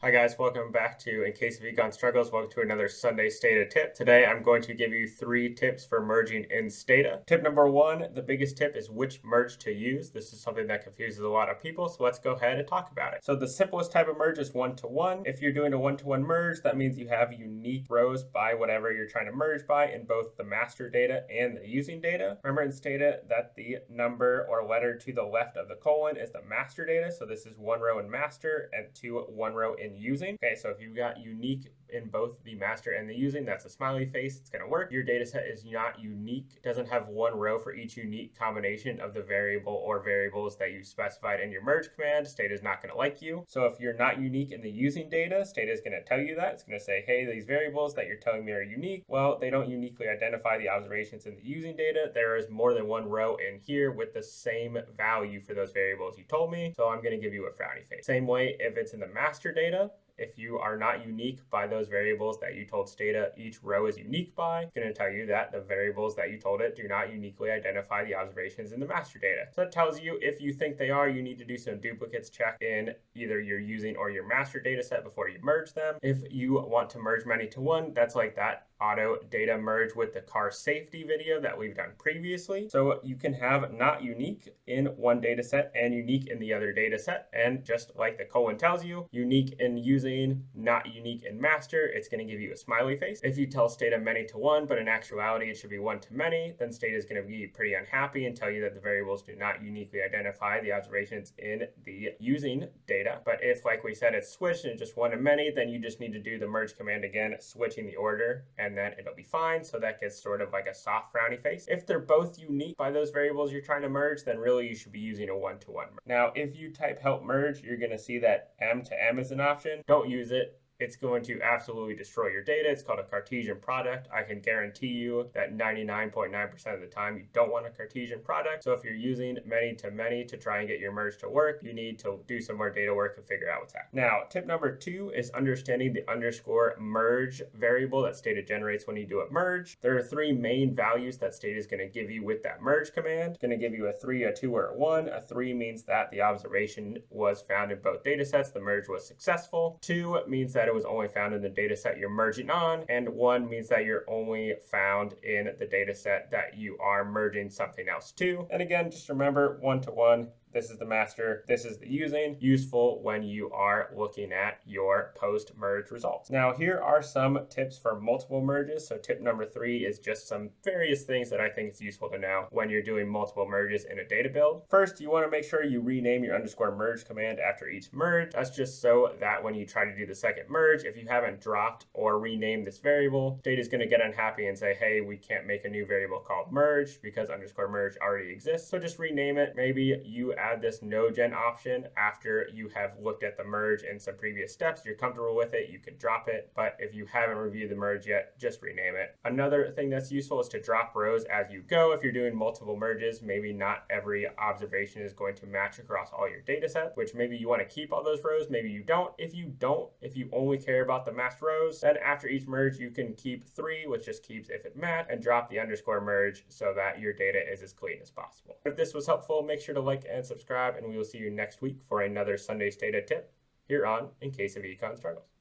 Hi guys, welcome back to In Case of Econ Struggles. Welcome to another Sunday Stata tip. Today I'm going to give you 3 tips for merging in Stata. Tip number 1, the biggest tip is which merge to use. This is something that confuses a lot of people, so let's go ahead and talk about it. So the simplest type of merge is one-to-one. If you're doing a one-to-one merge, that means you have unique rows by whatever you're trying to merge by in both the master data and the using data. Remember in Stata that the number or letter to the left of the colon is the master data, so this is 1 row in master and 1 row in using. Okay, so if you've got unique in both the master and the using, that's a smiley face, it's going to work. Your data set is not unique, doesn't have 1 row for each unique combination of the variable or variables that you specified in your merge command. Stata is not going to like you. So if you're not unique in the using data, Stata is going to tell you that. It's going to say, hey, these variables that you're telling me are unique, well, they don't uniquely identify the observations in the using data. There is more than 1 row in here with the same value for those variables you told me, so I'm going to give you a frowny face. Same way if it's in the master data, if you are not unique by those variables that you told Stata each row is unique by, it's going to tell you that the variables that you told it do not uniquely identify the observations in the master data. So it tells you if you think they are, you need to do some duplicates check in either your using or your master data set before you merge them. If you want to merge many to one, that's like that auto data merge with the car safety video that we've done previously. So you can have not unique in one data set and unique in the other data set. And just like the colon tells you, unique in using, not unique in master, it's going to give you a smiley face. If you tell Stata many to one, but in actuality it should be one to many, then Stata is going to be pretty unhappy and tell you that the variables do not uniquely identify the observations in the using data. But if, like we said, it's switched and just one to many, then you just need to do the merge command again, switching the order, and then it'll be fine. So that gets sort of like a soft frowny face. If they're both unique by those variables you're trying to merge, then really you should be using a one-to-one. Now, if you type help merge, you're going to see that M to M is an option. Don't use it. It's going to absolutely destroy your data. It's called a Cartesian product. I can guarantee you that 99.9% of the time you don't want a Cartesian product. So if you're using many to many to try and get your merge to work, you need to do some more data work and figure out what's happening. Now, tip number 2 is understanding the underscore merge variable that Stata generates when you do a merge. There are 3 main values that Stata is going to give you with that merge command. It's going to give you a 3, a 2, or a 1. A 3 means that the observation was found in both data sets. The merge was successful. 2 means that it was only found in the data set you're merging on, and 1 means that you're only found in the data set that you are merging something else to. And again, just remember one-to-one. This is the master, this is the using, useful when you are looking at your post-merge results. Now, here are some tips for multiple merges. So tip number 3 is just some various things that I think is useful to know when you're doing multiple merges in a data build. First, you want to make sure you rename your underscore merge command after each merge. That's just so that when you try to do the second merge, if you haven't dropped or renamed this variable, Stata is going to get unhappy and say, hey, we can't make a new variable called merge because underscore merge already exists. So just rename it. Maybe you add this no-gen option after you have looked at the merge in some previous steps. You're comfortable with it, you can drop it. But if you haven't reviewed the merge yet, just rename it. Another thing that's useful is to drop rows as you go. If you're doing multiple merges, maybe not every observation is going to match across all your data sets, which maybe you want to keep all those rows, maybe you don't. If you only care about the matched rows, then after each merge, you can keep 3, which just keeps if it matched, and drop the underscore merge so that your data is as clean as possible. If this was helpful, make sure to like and subscribe, and we will see you next week for another Sunday Stata tip here on In Case of Econ Struggles.